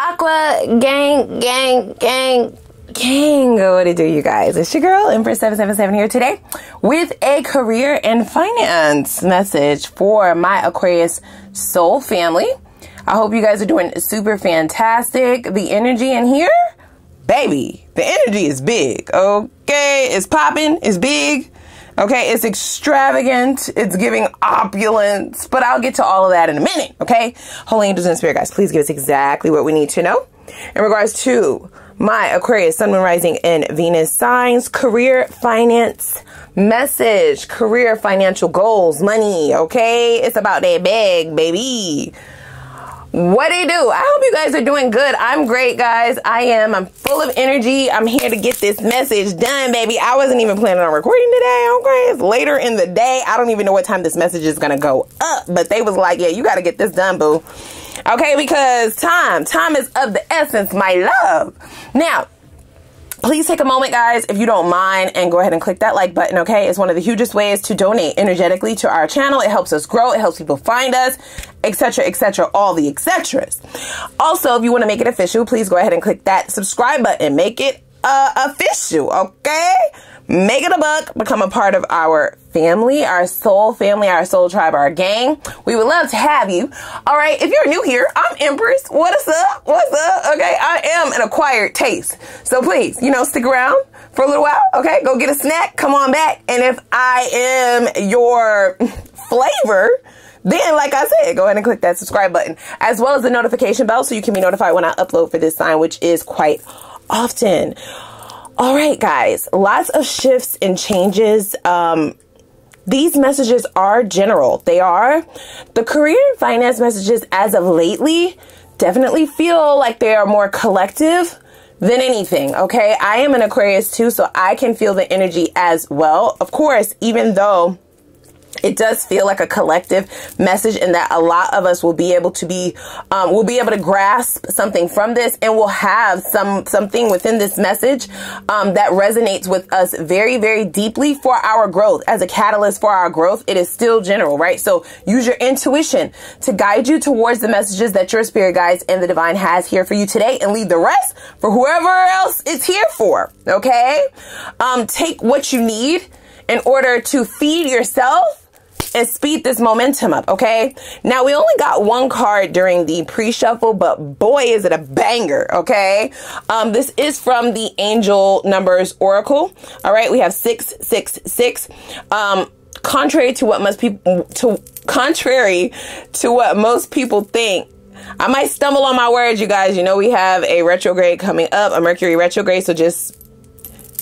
Aqua gang. What it do, you guys? It's your girl, Empress 777 here today with a career and finance message for my Aquarius soul family. I hope you guys are doing super fantastic. The energy in here, baby, the energy is big, okay? It's popping, it's big, okay? It's extravagant, it's giving opulence, but I'll get to all of that in a minute, okay? Holy angels and spirit guys, please give us exactly what we need to know in regards to my Aquarius, Sun, Moon, Rising, and Venus signs, career, finance message, career, financial goals, money, okay? It's about that bag, baby. What do you do? I hope you guys are doing good. I'm great, guys. I'm full of energy. I'm here to get this message done, baby. I wasn't even planning on recording today, okay? It's later in the day. I don't even know what time this message is going to go up, but they was like, yeah, you got to get this done, boo. Okay, because time is of the essence, my love. Now, please take a moment, guys, if you don't mind, and go ahead and click that like button, okay? It's one of the hugest ways to donate energetically to our channel. It helps us grow. It helps people find us, etc., all the etceteras. Also, if you want to make it official, please go ahead and click that subscribe button. Make it official, okay? Make it a buck. Become a part of our family, our soul tribe, our gang. We would love to have you. All right, if you're new here, I'm Empress. What's up? Okay, I am an acquired taste. So please, stick around for a little while, okay? Go get a snack, come on back. And if I am your flavor, then, like I said, go ahead and click that subscribe button, as well as the notification bell so you can be notified when I upload for this sign, which is quite often. All right, guys, lots of shifts and changes. These messages are general. They are. The career and finance messages as of lately definitely feel like they are more collective than anything, okay? I am an Aquarius too, so I can feel the energy as well. Of course, even though it does feel like a collective message, and that a lot of us will be able to grasp something from this, and we'll have something within this message that resonates with us very, very deeply for our growth. As a catalyst for our growth, it is still general, right? So use your intuition to guide you towards the messages that your spirit guides and the divine has here for you today, and leave the rest for whoever else it's here for, okay? Take what you need in order to feed yourself and speed this momentum up, okay? Now, we only got one card during the pre-shuffle, but boy, is it a banger, okay? This is from the Angel Numbers Oracle. All right, we have 666. Contrary to what most people think, I might stumble on my words, you guys. We have a retrograde coming up, a Mercury retrograde, so just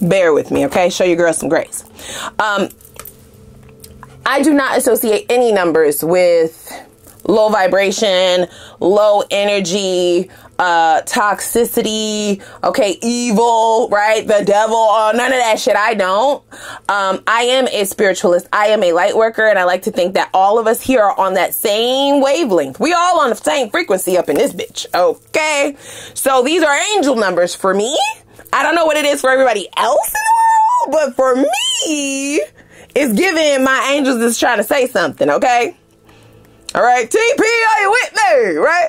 bear with me, okay? Show your girl some grace. I do not associate any numbers with low vibration, low energy, toxicity, okay, evil, right? The devil, none of that shit. I don't. I am a spiritualist. I am a light worker, and I like to think that all of us here are on that same wavelength. We all on the same frequency up in this bitch, okay? So these are angel numbers for me. I don't know what it is for everybody else in the world, but for me, it's giving my angels is trying to say something, okay? All right, TP, are you with me, right?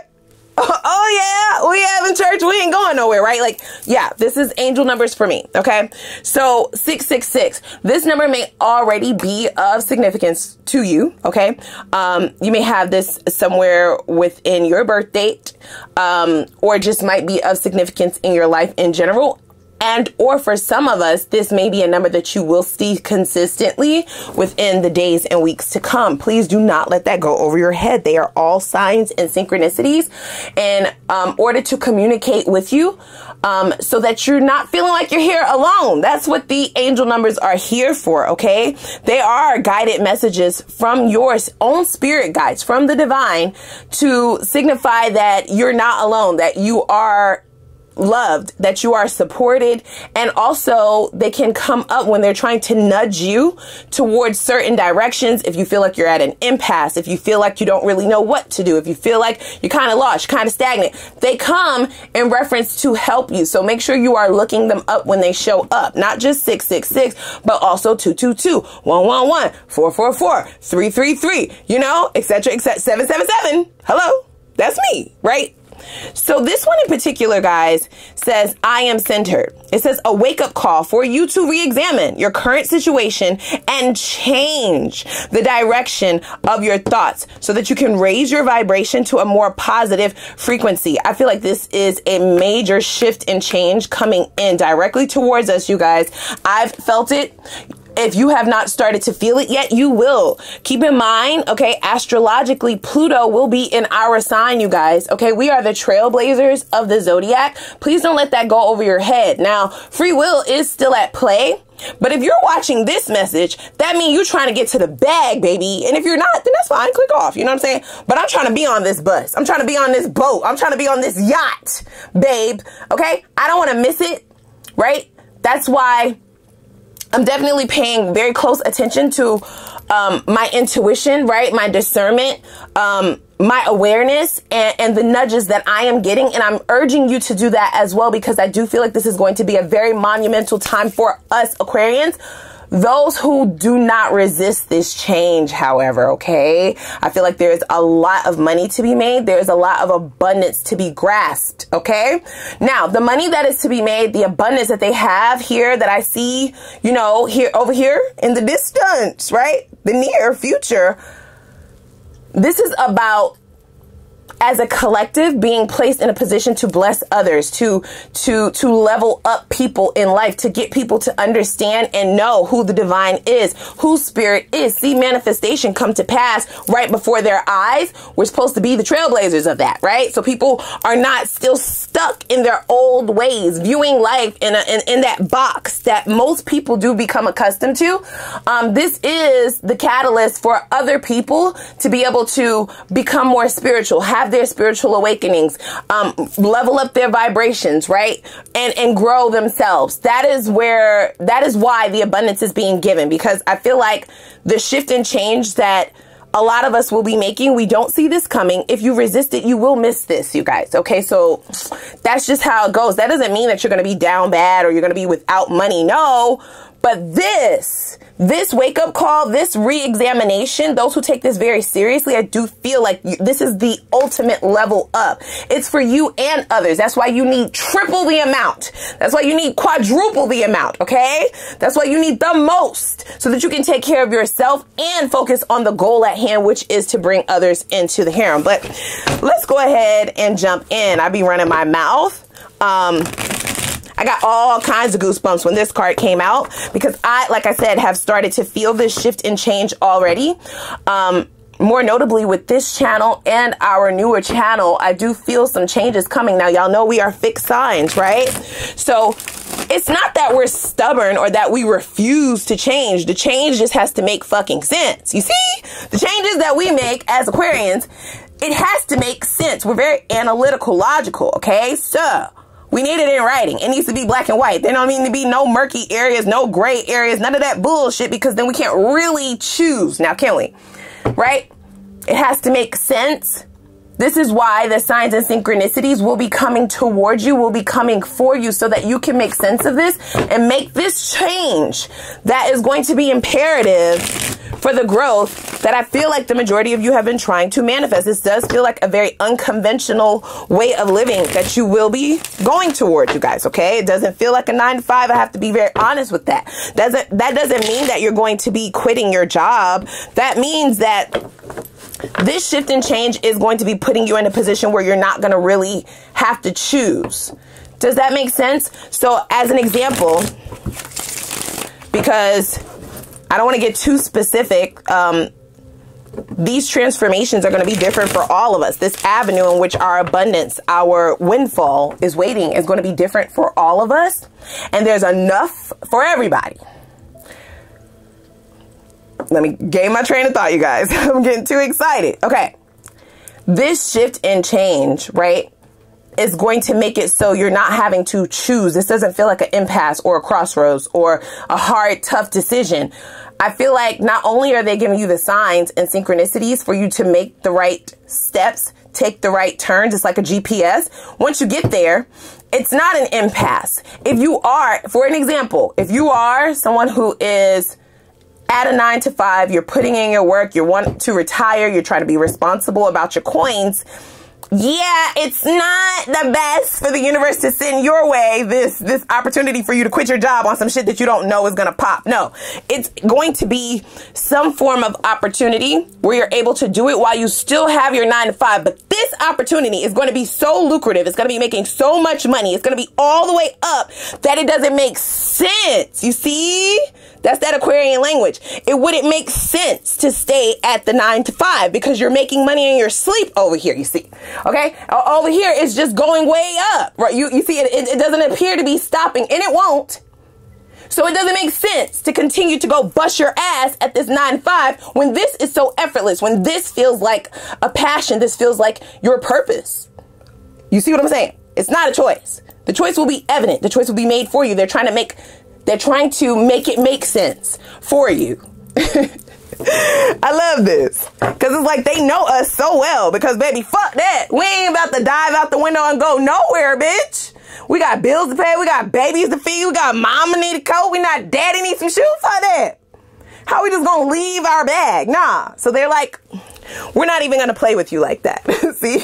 Oh, yeah, we having church, we ain't going nowhere, right? Like, yeah, this is angel numbers for me, okay? So, 666, this number may already be of significance to you, okay? You may have this somewhere within your birth date, or just might be of significance in your life in general. And or for some of us, this may be a number that you will see consistently within the days and weeks to come. Please do not let that go over your head. They are all signs and synchronicities in order to communicate with you so that you're not feeling like you're here alone. That's what the angel numbers are here for, okay? They are guided messages from your own spirit guides, from the divine, to signify that you're not alone, that you are loved, that you are supported, and also they can come up when they're trying to nudge you towards certain directions. If you feel like you're at an impasse, if you feel like you don't really know what to do, if you feel like you're kind of lost, you're kind of stagnant, they come in reference to help you. So make sure you are looking them up when they show up, not just 666, but also 222, 111, 444, 333, etc., 777. Hello, that's me, right? So this one in particular, guys, says, I am centered. It says a wake-up call for you to re-examine your current situation and change the direction of your thoughts so that you can raise your vibration to a more positive frequency. I feel like this is a major shift and change coming in directly towards us, you guys. I've felt it. If you have not started to feel it yet, you will. Keep in mind, okay, astrologically, Pluto will be in our sign, you guys. Okay, we are the trailblazers of the zodiac. Please don't let that go over your head. Now, free will is still at play. But if you're watching this message, that means you're trying to get to the bag, baby. And if you're not, then that's fine. Click off. You know what I'm saying? But I'm trying to be on this bus. I'm trying to be on this boat. I'm trying to be on this yacht, babe. Okay? I don't want to miss it, right? That's why I'm definitely paying very close attention to my intuition, right? My discernment, my awareness, and the nudges that I am getting. And I'm urging you to do that as well, because I do feel like this is going to be a very monumental time for us Aquarians. Those who do not resist this change, however, okay? I feel like there's a lot of money to be made. There's a lot of abundance to be grasped, okay? Now, the money that is to be made, the abundance that they have here that I see, you know, here, over here in the distance, right? The near future. This is about, as a collective, being placed in a position to bless others, to level up people in life, to get people to understand and know who the divine is, who spirit is, see manifestation come to pass right before their eyes. We're supposed to be the trailblazers of that, right? So people are not still stuck in their old ways, viewing life in that box that most people do become accustomed to. This is the catalyst for other people to be able to become more spiritual, have their spiritual awakenings, level up their vibrations, right? And grow themselves. That is why the abundance is being given, because I feel like the shift and change that a lot of us will be making, we don't see this coming. If you resist it, you will miss this, you guys. Okay, so that's just how it goes. That doesn't mean that you're going to be down bad or you're going to be without money. No, but this wake-up call, this re-examination, those who take this very seriously, I do feel like this is the ultimate level up. It's for you and others. That's why you need triple the amount. That's why you need quadruple the amount, okay? That's why you need the most, so that you can take care of yourself and focus on the goal at hand, which is to bring others into the harem. But let's go ahead and jump in. I be running my mouth. I got all kinds of goosebumps when this card came out, because I, like I said, have started to feel this shift and change already. More notably with this channel and our newer channel, I do feel some changes coming. Now, y'all know we are fixed signs, right? So it's not that we're stubborn or that we refuse to change. The change just has to make fucking sense. You see, the changes that we make as Aquarians, it has to make sense. We're very analytical, logical, okay? So we need it in writing. It needs to be black and white. There don't need to be no murky areas, no gray areas, none of that bullshit, because then we can't really choose. Now, can we? Right? It has to make sense. This is why the signs and synchronicities will be coming towards you, will be coming for you, so that you can make sense of this and make this change that is going to be imperative for the growth that I feel like the majority of you have been trying to manifest. This does feel like a very unconventional way of living that you will be going towards, you guys, okay? It doesn't feel like a 9-to-5. I have to be very honest with that. That doesn't mean that you're going to be quitting your job. That means that this shift and change is going to be putting you in a position where you're not going to really have to choose. Does that make sense? So as an example, because I don't want to get too specific, these transformations are going to be different for all of us. This avenue in which our abundance, our windfall is waiting, is going to be different for all of us. And there's enough for everybody. Let me gain my train of thought, you guys. I'm getting too excited. Okay. This shift and change, right, is going to make it so you're not having to choose. This doesn't feel like an impasse or a crossroads or a hard, tough decision. I feel like not only are they giving you the signs and synchronicities for you to make the right steps, take the right turns. It's like a GPS. Once you get there, it's not an impasse. If you are, for an example, if you are someone who is at a 9-to-5, you're putting in your work, you want to retire, you're trying to be responsible about your coins, yeah, it's not the best for the universe to send your way this opportunity for you to quit your job on some shit that you don't know is going to pop. No, it's going to be some form of opportunity where you're able to do it while you still have your 9 to 5. But this opportunity is going to be so lucrative. It's going to be making so much money. It's going to be all the way up that it doesn't make sense. You see? That's that Aquarian language. It wouldn't make sense to stay at the 9 to 5 because you're making money in your sleep over here, you see. Okay? Over here, it's just going way up, right? You see, it doesn't appear to be stopping, and it won't. So it doesn't make sense to continue to go bust your ass at this 9 to 5 when this is so effortless, when this feels like a passion, this feels like your purpose. You see what I'm saying? It's not a choice. The choice will be evident. The choice will be made for you. They're trying to make it make sense for you. I love this because it's like they know us so well because, baby, fuck that. We ain't about to dive out the window and go nowhere, bitch. We got bills to pay. We got babies to feed. We got mama need a coat. We not daddy need some shoes. Fuck that. How we just gonna leave our bag? Nah. So they're like, we're not even gonna play with you like that. See?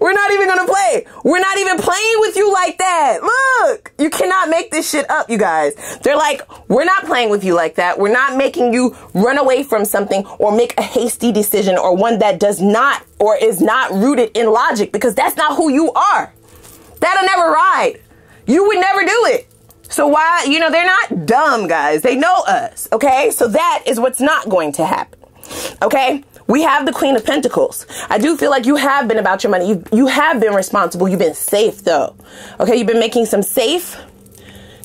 We're not even gonna play. We're not even playing with you like that. Look, you cannot make this shit up, you guys. They're like, we're not playing with you like that. We're not making you run away from something or make a hasty decision or one that does not or is not rooted in logic because that's not who you are. That'll never ride. You would never do it. So why, they're not dumb, guys. They know us, okay? So that is what's not going to happen, okay? We have the Queen of Pentacles. I do feel like you have been about your money. You have been responsible. You've been safe, though. Okay, you've been making some safe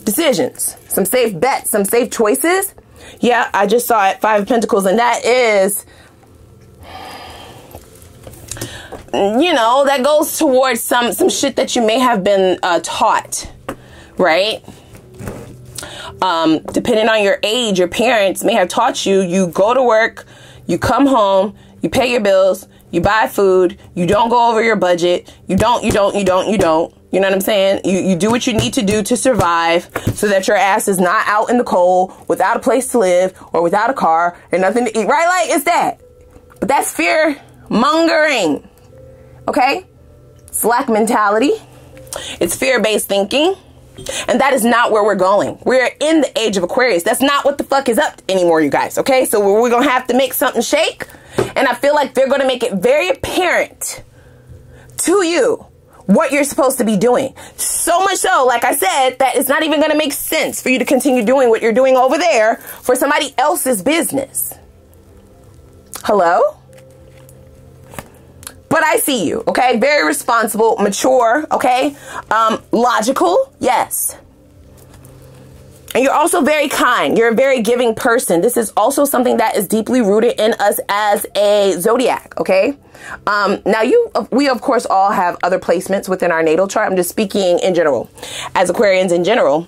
decisions, some safe bets, some safe choices. Yeah, I just saw it, 5 of Pentacles, and that is, that goes towards some shit that you may have been taught, right? Depending on your age, your parents may have taught you, you go to work, you come home, you pay your bills, you buy food, you don't go over your budget, you don't. You know what I'm saying? You do what you need to do to survive so that your ass is not out in the cold without a place to live or without a car and nothing to eat, right? Like, it's that. But that's fear mongering, okay? It's lack mentality. It's fear-based thinking. And that is not where we're going. We're in the age of Aquarius. That's not what the fuck is up anymore, you guys. Okay, so we're going to have to make something shake. And I feel like they're going to make it very apparent to you what you're supposed to be doing. So much so, like I said, that it's not even going to make sense for you to continue doing what you're doing over there for somebody else's business. Hello? But I see you, okay? Very responsible, mature, okay? Logical, yes. And you're also very kind. You're a very giving person. This is also something that is deeply rooted in us as a zodiac, okay? Now, we, of course, all have other placements within our natal chart. I'm just speaking in general. As Aquarians in general,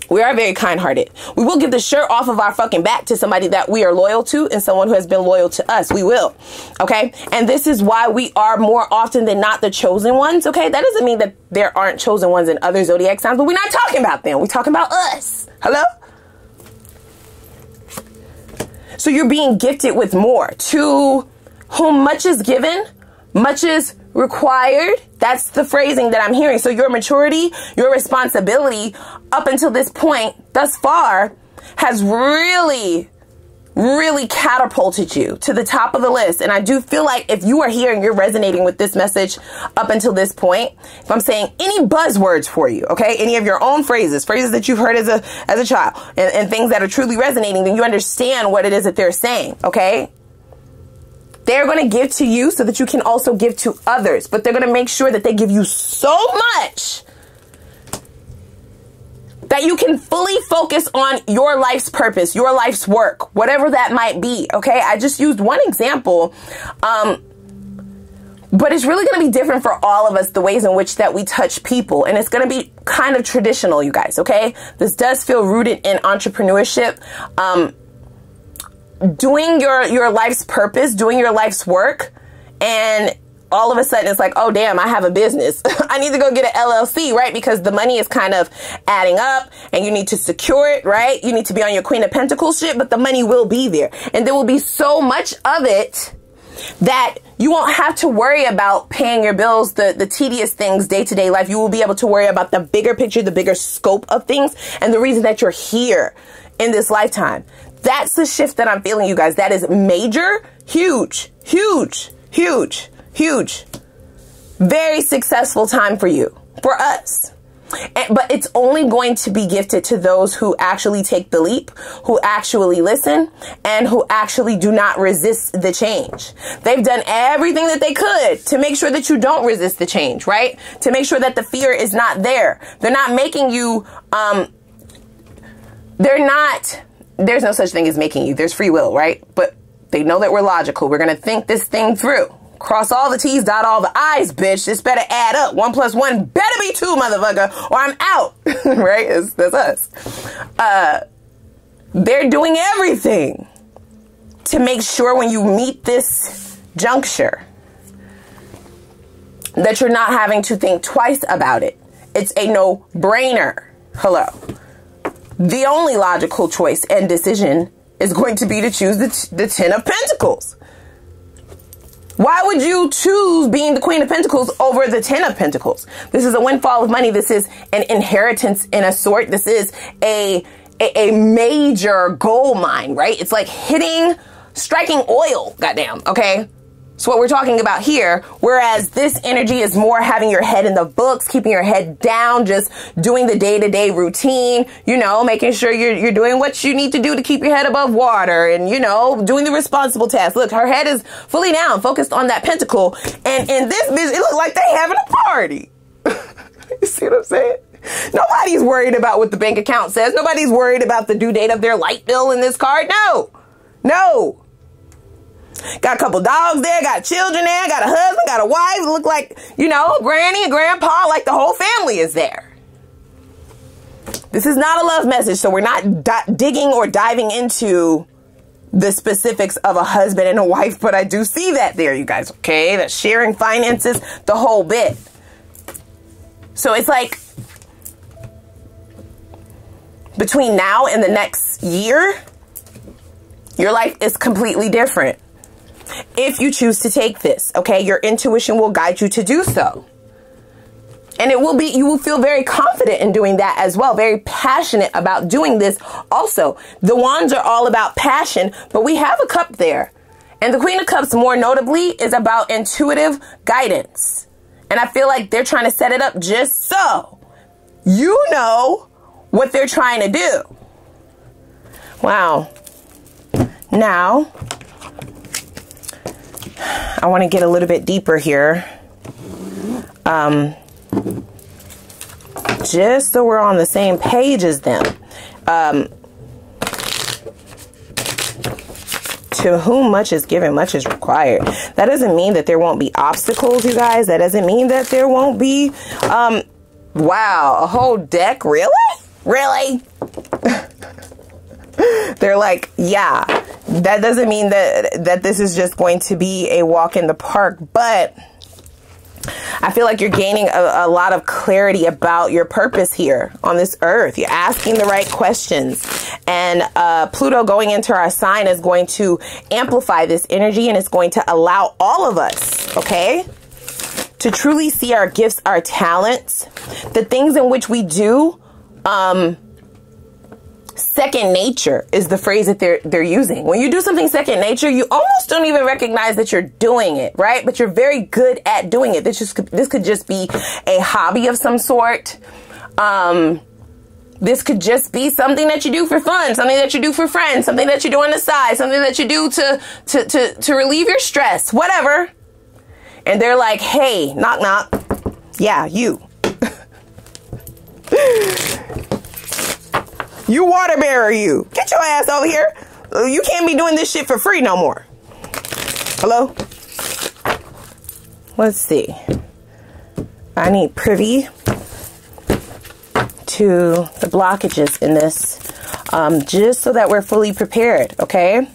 we are very kind-hearted. We will give the shirt off of our fucking back to somebody that we are loyal to and someone who has been loyal to us. We will. Okay? And this is why we are more often than not the chosen ones. Okay? That doesn't mean that there aren't chosen ones in other zodiac signs, but we're not talking about them. We're talking about us. Hello? So you're being gifted with more. To whom much is given, much is required. That's the phrasing that I'm hearing. So your maturity, your responsibility up until this point, thus far, has really, really catapulted you to the top of the list. And I do feel like if you are here and you're resonating with this message up until this point, if I'm saying any buzzwords for you, okay, any of your own phrases that you've heard as a child and things that are truly resonating, then you understand what it is that they're saying, okay? They're going to give to you so that you can also give to others. But they're going to make sure that they give you so much that you can fully focus on your life's purpose, your life's work, whatever that might be. Okay, I just used one example. But it's really going to be different for all of us, the ways in which that we touch people. And it's going to be kind of traditional, you guys. Okay, this does feel rooted in entrepreneurship. Doing your life's purpose, doing your life's work, and all of a sudden it's like, oh damn, I have a business. I need to go get an LLC, right? Because the money is kind of adding up and you need to secure it, right? You need to be on your Queen of Pentacles shit, but the money will be there. And there will be so much of it that You won't have to worry about paying your bills, the tedious things, day-to-day life. You will be able to worry about the bigger picture, the bigger scope of things, and the reason that you're here in this lifetime. That's the shift that I'm feeling, you guys. That is major, huge, huge, huge, huge. Very successful time for you, for us. But it's only going to be gifted to those who actually take the leap, who actually listen, and who actually do not resist the change. They've done everything that they could to make sure that you don't resist the change, right? To make sure that the fear is not there. They're not making you, there's no such thing as making you. There's free will, right? But they know that we're logical. We're going to think this thing through. Cross all the T's, dot all the I's, bitch. This better add up. 1 + 1 better be 2, motherfucker, or I'm out. Right? That's us. They're doing everything to make sure when you meet this juncture that you're not having to think twice about it. It's a no-brainer. Hello. The only logical choice and decision is going to be to choose the 10 of Pentacles. Why would you choose being the Queen of Pentacles over the 10 of Pentacles? This is a windfall of money. This is an inheritance in a sort. This is a major gold mine, right? It's like striking oil, goddamn, okay? It's what we're talking about here. Whereas this energy is more having your head in the books, keeping your head down, just doing the day-to-day routine, you know, making sure you're doing what you need to do to keep your head above water and, you know, doing the responsible tasks. Look, her head is fully down, focused on that pentacle. And in this bitch, it looks like they having a party. You see what I'm saying? Nobody's worried about what the bank account says. Nobody's worried about the due date of their light bill in this card. No. No. Got a couple dogs there, got children there, got a husband, got a wife. Look like, you know, granny and grandpa, like the whole family is there. This is not a love message, so we're not digging or diving into the specifics of a husband and a wife, but I do see that there, you guys, okay? That sharing finances, the whole bit. So it's like between now and the next year, your life is completely different. If you choose to take this, okay, your intuition will guide you to do so. And it will be, you will feel very confident in doing that as well. Very passionate about doing this also. The wands are all about passion, but we have a cup there. And the Queen of Cups, more notably, is about intuitive guidance. And I feel like they're trying to set it up just so you know what they're trying to do. Wow. Now, I want to get a little bit deeper here. Just so we're on the same page as them. To whom much is given, much is required. That doesn't mean that there won't be obstacles, you guys. That doesn't mean that there won't be, wow, a whole deck? Really? Really? They're like, yeah, that doesn't mean that this is just going to be a walk in the park, but I feel like you're gaining a lot of clarity about your purpose here on this earth. You're asking the right questions, and Pluto going into our sign is going to amplify this energy, and it's going to allow all of us, okay, to truly see our gifts, our talents, the things in which we do. Second nature is the phrase that they're using. When you do something second nature, you almost don't even recognize that you're doing it, right? But you're very good at doing it. This could just be a hobby of some sort. This could just be something that you do for fun, something that you do for friends, something that you do on the side, something that you do to relieve your stress, whatever. And they're like, hey, knock, knock. Yeah, you. You water bearer, you. Get your ass over here. You can't be doing this shit for free no more. Hello? Let's see. I need privy to the blockages in this, just so that we're fully prepared, okay?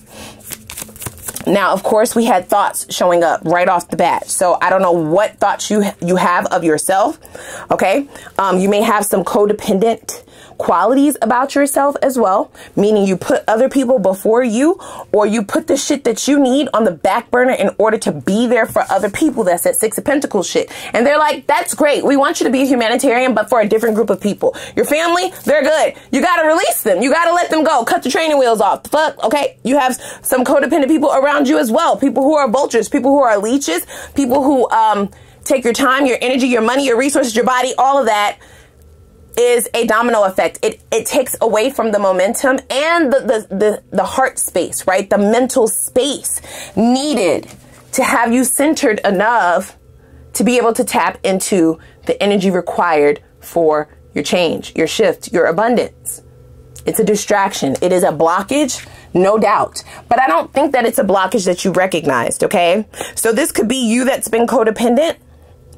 Now, of course, we had thoughts showing up right off the bat. So I don't know what thoughts you have of yourself, okay? You may have some codependent qualities about yourself as well, meaning you put other people before you, or you put the shit that you need on the back burner in order to be there for other people. That's that Six of Pentacles shit. And they're like, that's great. We want you to be a humanitarian, but for a different group of people. Your family, they're good. You got to release them. You got to let them go. Cut the training wheels off. The fuck? Okay. You have some codependent people around you as well. People who are vultures, people who are leeches, people who, take your time, your energy, your money, your resources, your body, all of that is a domino effect. It takes away from the momentum and the heart space, right? The mental space needed to have you centered enough to be able to tap into the energy required for your change, your shift, your abundance. It's a distraction. It is a blockage, no doubt. But I don't think that it's a blockage that you recognized, okay? So this could be you that's been codependent,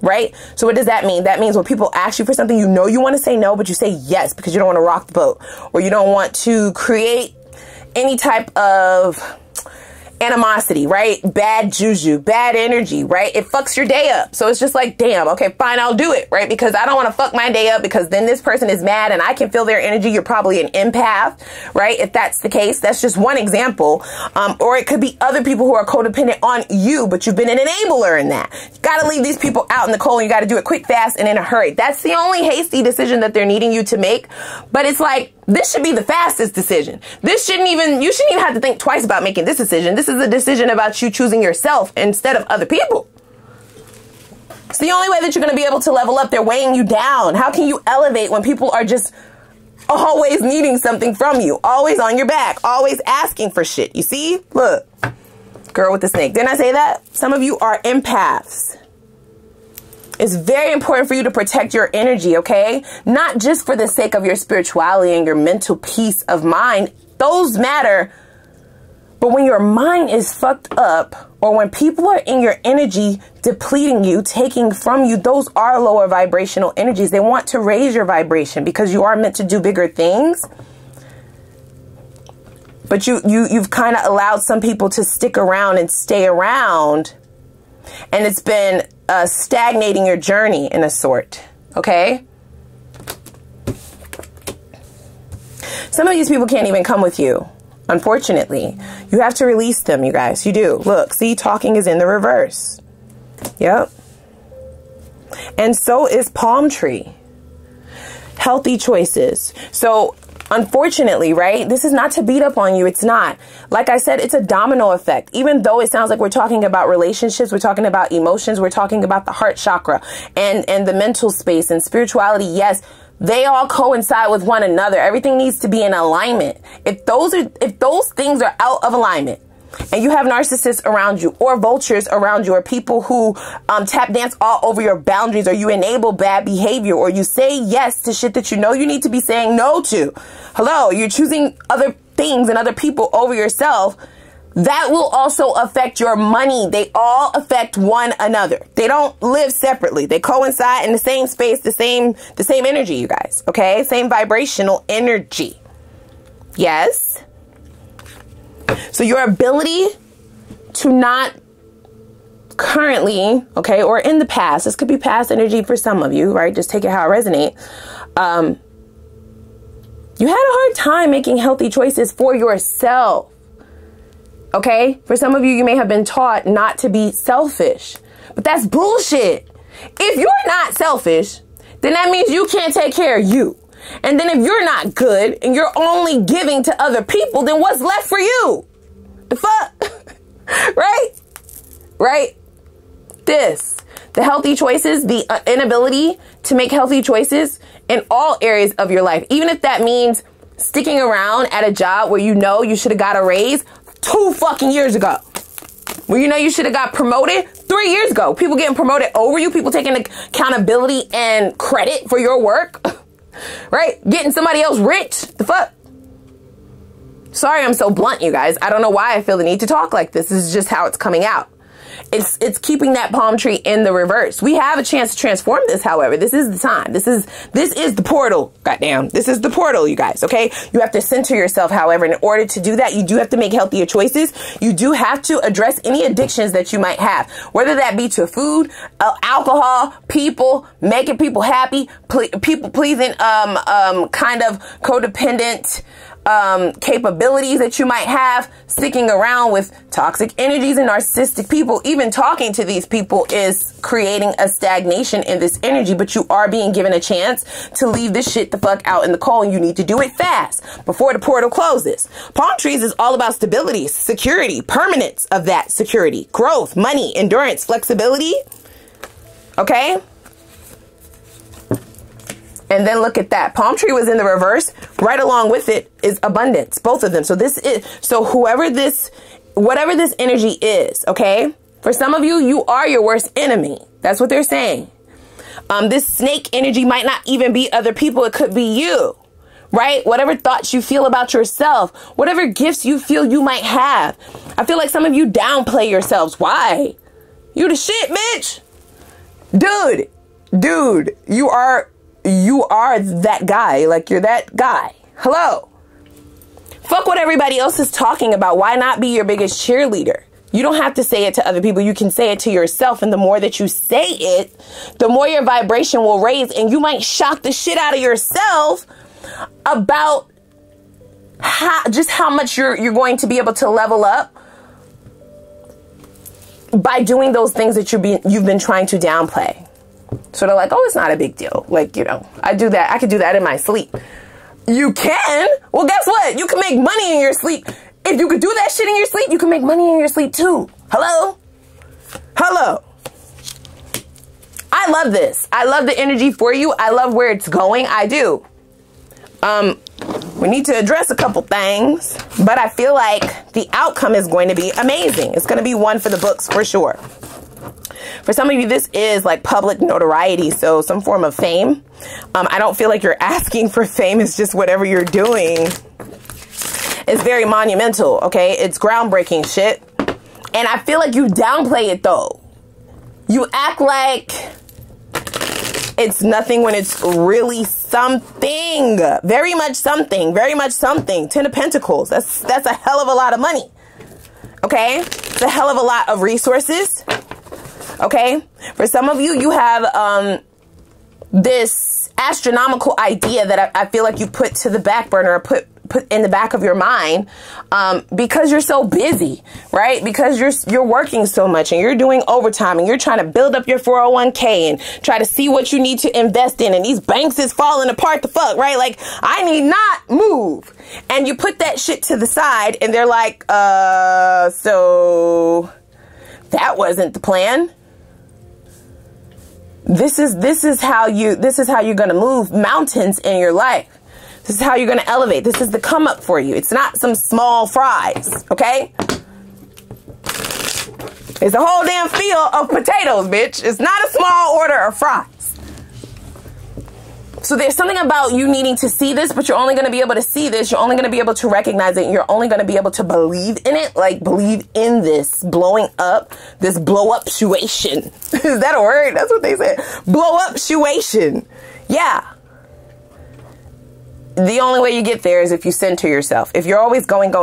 right? So what does that mean? That means when people ask you for something, you know you want to say no, but you say yes because you don't want to rock the boat, or you don't want to create any type of animosity, right? Bad juju, bad energy, right? It fucks your day up. So it's just like, damn, okay, fine, I'll do it, right? Because I don't want to fuck my day up because then this person is mad and I can feel their energy. You're probably an empath, right? If that's the case, that's just one example. Or it could be other people who are codependent on you, but you've been an enabler in that. You got to leave these people out in the cold and you got to do it quick, fast, and in a hurry. That's the only hasty decision that they're needing you to make. But it's like, this should be the fastest decision. You shouldn't even have to think twice about making this decision. This is a decision about you choosing yourself instead of other people. It's the only way that you're going to be able to level up. They're weighing you down. How can you elevate when people are just always needing something from you? Always on your back. Always asking for shit. You see? Look. Girl with the snake. Didn't I say that? Some of you are empaths. It's very important for you to protect your energy, okay? Not just for the sake of your spirituality and your mental peace of mind. Those matter. But when your mind is fucked up, or when people are in your energy depleting you, taking from you, those are lower vibrational energies. They want to raise your vibration because you are meant to do bigger things. But you've kind of allowed some people to stick around and stay around. And it's been stagnating your journey in a sort. Okay? Some of these people can't even come with you. Unfortunately, you have to release them, you guys. You do. Look, see, talking is in the reverse. Yep. And so is palm tree. Healthy choices. So, unfortunately, right? This is not to beat up on you. It's not. Like I said, it's a domino effect. Even though it sounds like we're talking about relationships, we're talking about emotions, we're talking about the heart chakra and the mental space and spirituality. Yes. They all coincide with one another. Everything needs to be in alignment. If those things are out of alignment and you have narcissists around you or vultures around you or people who tap dance all over your boundaries, or you enable bad behavior, or you say yes to shit that you know you need to be saying no to. Hello, you're choosing other things and other people over yourself. That will also affect your money. They all affect one another. They don't live separately. They coincide in the same space, the same energy, you guys. Okay? Same vibrational energy. Yes. So your ability to not currently, okay, or in the past, this could be past energy for some of you, right? Just take it how it resonates. You had a hard time making healthy choices for yourself. Okay? For some of you, you may have been taught not to be selfish, but that's bullshit. If you're not selfish, then that means you can't take care of you. And then if you're not good and you're only giving to other people, then what's left for you? The fuck? Right? Right? The healthy choices, the inability to make healthy choices in all areas of your life. Even if that means sticking around at a job where you know you should have got a raise 2 fucking years ago. Where you know you should have got promoted 3 years ago. People getting promoted over you. People taking accountability and credit for your work. Right? Getting somebody else rich. The fuck? Sorry I'm so blunt, you guys. I don't know why I feel the need to talk like this. This is just how it's coming out. It's keeping that palm tree in the reverse. We have a chance to transform this, however. This is the time. This is the portal. Goddamn. This is the portal, you guys, okay? You have to center yourself, however. In order to do that, you do have to make healthier choices. You do have to address any addictions that you might have, whether that be to food, alcohol, people, making people happy, people pleasing, kind of codependent capabilities that you might have, sticking around with toxic energies and narcissistic people. Even talking to these people is creating a stagnation in this energy, but you are being given a chance to leave this shit the fuck out in the cold, and you need to do it fast before the portal closes. Palm trees is all about stability, security, permanence of that security, growth, money, endurance, flexibility. Okay? And then look at that. Palm tree was in the reverse. Right along with it is abundance. Both of them. So whatever this energy is, okay? For some of you, you are your worst enemy. That's what they're saying. This snake energy might not even be other people. It could be you, right? Whatever thoughts you feel about yourself, whatever gifts you feel you might have. I feel like some of you downplay yourselves. Why? You the shit, bitch. Dude, you are that guy. Like, you're that guy. Hello. Fuck what everybody else is talking about. Why not be your biggest cheerleader? You don't have to say it to other people. You can say it to yourself. And the more that you say it, the more your vibration will raise. And you might shock the shit out of yourself about how much you're going to be able to level up by doing those things that you've been trying to downplay. So they're like, oh, it's not a big deal. Like, you know, I do that. I could do that in my sleep. You can? Well, guess what? You can make money in your sleep. If you could do that shit in your sleep, you can make money in your sleep too. Hello? Hello. I love this. I love the energy for you. I love where it's going. I do. We need to address a couple things, but I feel like the outcome is going to be amazing. It's going to be one for the books for sure. For some of you, this is like public notoriety, so some form of fame. I don't feel like you're asking for fame. It's just whatever you're doing is very monumental, okay? It's groundbreaking shit. And I feel like you downplay it, though. You act like it's nothing when it's really something. Very much something. Very much something. 10 of Pentacles. That's a hell of a lot of money. Okay? It's a hell of a lot of resources. Okay? For some of you, you have this astronomical idea that I feel like you put to the back burner or put in the back of your mind because you're so busy, right? Because you're working so much and you're doing overtime and you're trying to build up your 401k and try to see what you need to invest in, and these banks is falling apart the fuck, right? Like, I need not move. And you put that shit to the side and they're like, so that wasn't the plan. This is how you're going to move mountains in your life. This is how you're going to elevate. This is the come up for you. It's not some small fries, okay? It's a whole damn field of potatoes, bitch. It's not a small order of fries. So there's something about you needing to see this, but you're only going to be able to see this. You're only going to be able to recognize it. You're only going to be able to believe in it, like believe in this blowing up, this blow up situation. Is that a word? That's what they said. Blow up situation. Yeah. The only way you get there is if you center yourself. If you're always going,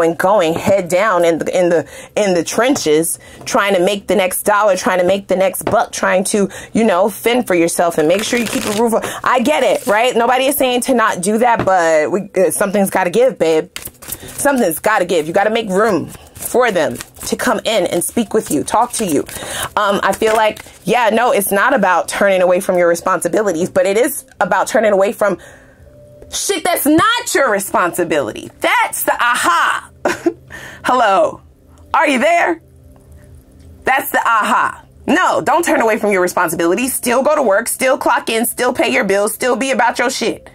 head down in the trenches, trying to make the next dollar, trying to make the next buck, trying to, you know, fend for yourself and make sure you keep a roof over. I get it, right? Nobody is saying to not do that, but something's got to give, babe. Something's got to give. You got to make room for them to come in and speak with you, talk to you. I feel like, yeah, no, it's not about turning away from your responsibilities, but it is about turning away from shit that's not your responsibility. That's the aha. Hello. Are you there? That's the aha. No, don't turn away from your responsibilities. Still go to work, still clock in, still pay your bills, still be about your shit.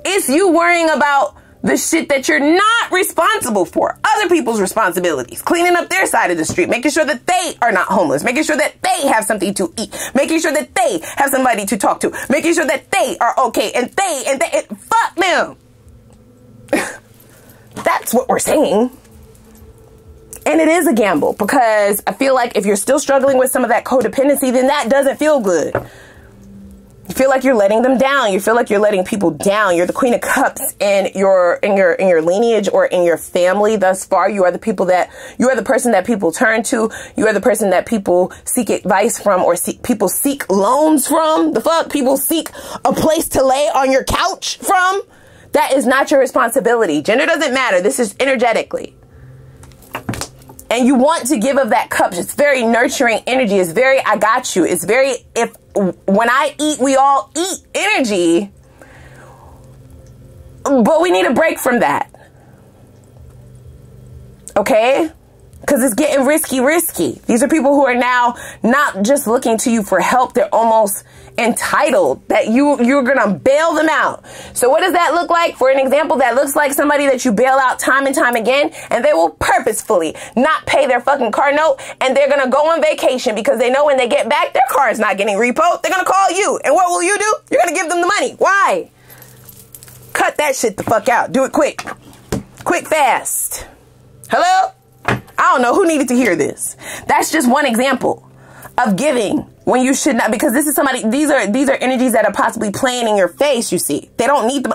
It's you worrying about the shit that you're not responsible for. Other people's responsibilities. Cleaning up their side of the street. Making sure that they are not homeless. Making sure that they have something to eat. Making sure that they have somebody to talk to. Making sure that they are okay. And fuck them. That's what we're saying. And it is a gamble, because I feel like if you're still struggling with some of that codependency, then that doesn't feel good. You feel like you're letting them down. You feel like you're letting people down. You're the Queen of Cups in your lineage or in your family thus far. You are the person that people turn to. You are the person that people seek advice from, or people seek loans from. The fuck? People seek a place to lay on your couch from. That is not your responsibility. Gender doesn't matter. This is energetically. And you want to give of that cup. It's very nurturing energy. It's very, I got you. It's very, when I eat, we all eat energy. But we need a break from that. Okay? Because it's getting risky. These are people who are now not just looking to you for help. They're almost entitled that you're going to bail them out. So what does that look like? For an example, that looks like somebody that you bail out time and time again, and they will purposefully not pay their fucking car note, and they're going to go on vacation because they know when they get back, their car is not getting repoed. They're going to call you. And what will you do? You're going to give them the money. Why? Cut that shit the fuck out. Do it quick. Quick, fast. Hello? I don't know who needed to hear this. That's just one example of giving when you should not, because this is somebody, these are energies that are possibly playing in your face, you see. They don't need them.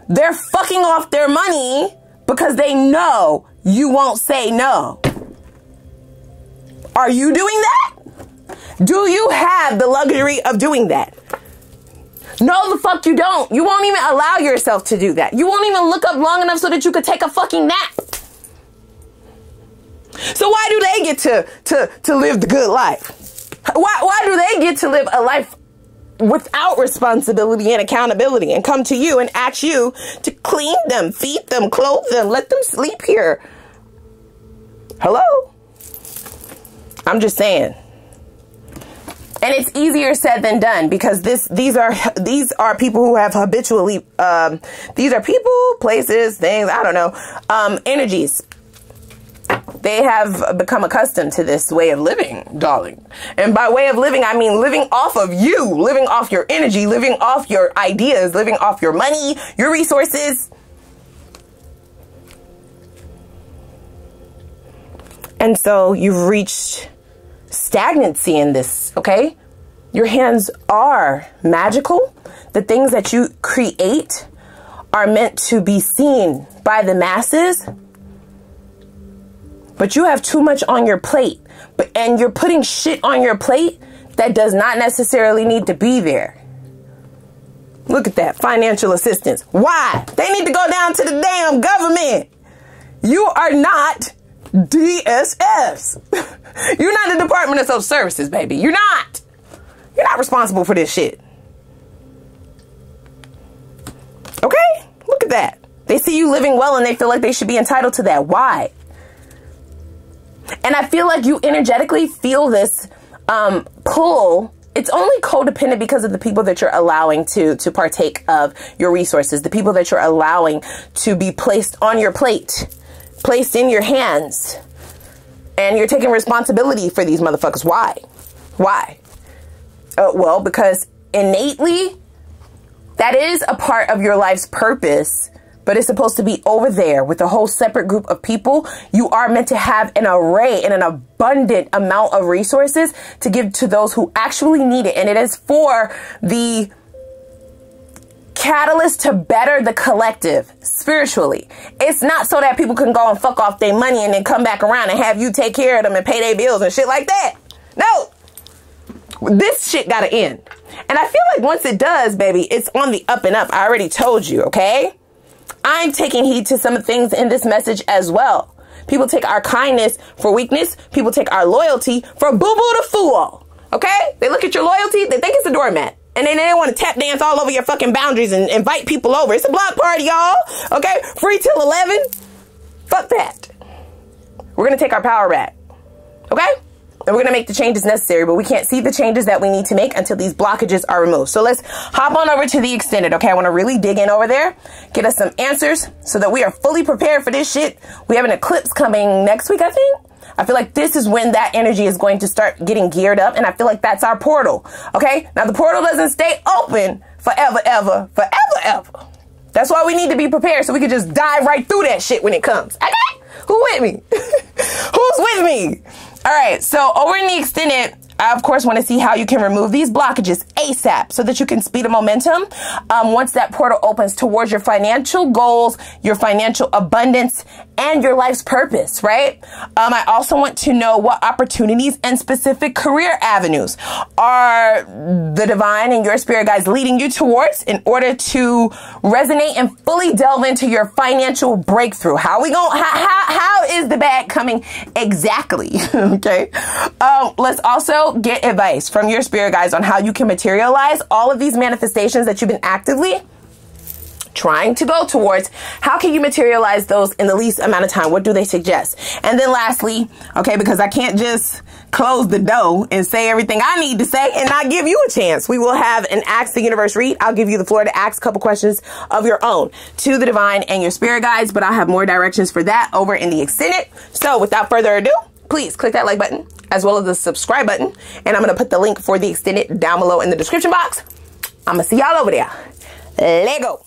They're fucking off their money because they know you won't say no. Are you doing that? Do you have the luxury of doing that? No, the fuck you don't. You won't even allow yourself to do that. You won't even look up long enough so that you could take a fucking nap. So why do they get to live the good life? Why do they get to live a life without responsibility and accountability and come to you and ask you to clean them, feed them, clothe them, let them sleep here? Hello? I'm just saying. And it's easier said than done, because these are people who have habitually, these are people, places, things, I don't know, energies. They have become accustomed to this way of living, darling. And by way of living, I mean living off of you, living off your energy, living off your ideas, living off your money, your resources. And so you've reached stagnancy in this, okay? Your hands are magical. The things that you create are meant to be seen by the masses. But you have too much on your plate. And you're putting shit on your plate that does not necessarily need to be there. Look at that. Financial assistance. Why? They need to go down to the damn government. You are not DSS. You're not the Department of Social Services, baby. You're not. You're not responsible for this shit. Okay? Look at that. They see you living well and they feel like they should be entitled to that. Why? And I feel like you energetically feel this pull. It's only codependent because of the people that you're allowing to partake of your resources, the people that you're allowing to be placed on your plate, placed in your hands. And you're taking responsibility for these motherfuckers. Why? Why? Well, because innately, that is a part of your life's purpose. But it's supposed to be over there with a whole separate group of people. You are meant to have an array and an abundant amount of resources to give to those who actually need it. And it is for the catalyst to better the collective spiritually. It's not so that people can go and fuck off their money and then come back around and have you take care of them and pay their bills and shit like that. No. This shit gotta end. And I feel like once it does, baby, it's on the up and up. I already told you, okay? I'm taking heed to some of the things in this message as well. People take our kindness for weakness. People take our loyalty for boo-boo to fool. Okay? They look at your loyalty. They think it's a doormat. And then they want to tap dance all over your fucking boundaries and invite people over. It's a block party, y'all. Okay? Free till 11. Fuck that. We're going to take our power back. Okay? And we're going to make the changes necessary, but we can't see the changes that we need to make until these blockages are removed. So let's hop on over to the extended, okay? I want to really dig in over there, get us some answers so that we are fully prepared for this shit. We have an eclipse coming next week, I think. I feel like this is when that energy is going to start getting geared up, and I feel like that's our portal, okay? Now, the portal doesn't stay open forever, ever, forever, ever. That's why we need to be prepared so we can just dive right through that shit when it comes, okay? Who with me? Who's with with me. All right, so over in the extended, I, of course, want to see how you can remove these blockages ASAP so that you can speed the momentum once that portal opens towards your financial goals, your financial abundance, and your life's purpose, right? I also want to know what opportunities and specific career avenues are the divine and your spirit guides leading you towards in order to resonate and fully delve into your financial breakthrough. How is the bag coming exactly? Okay. Let's also get advice from your spirit guides on how you can materialize all of these manifestations that you've been actively trying to go towards. How can you materialize those in the least amount of time? What do they suggest? And then lastly, okay, because I can't just close the door and say everything I need to say and not give you a chance. We will have an Ask the Universe read. I'll give you the floor to ask a couple questions of your own to the divine and your spirit guides, but I'll have more directions for that over in the extended. So without further ado, please click that like button as well as the subscribe button. And I'm going to put the link for the extended down below in the description box. I'm going to see y'all over there. Lego.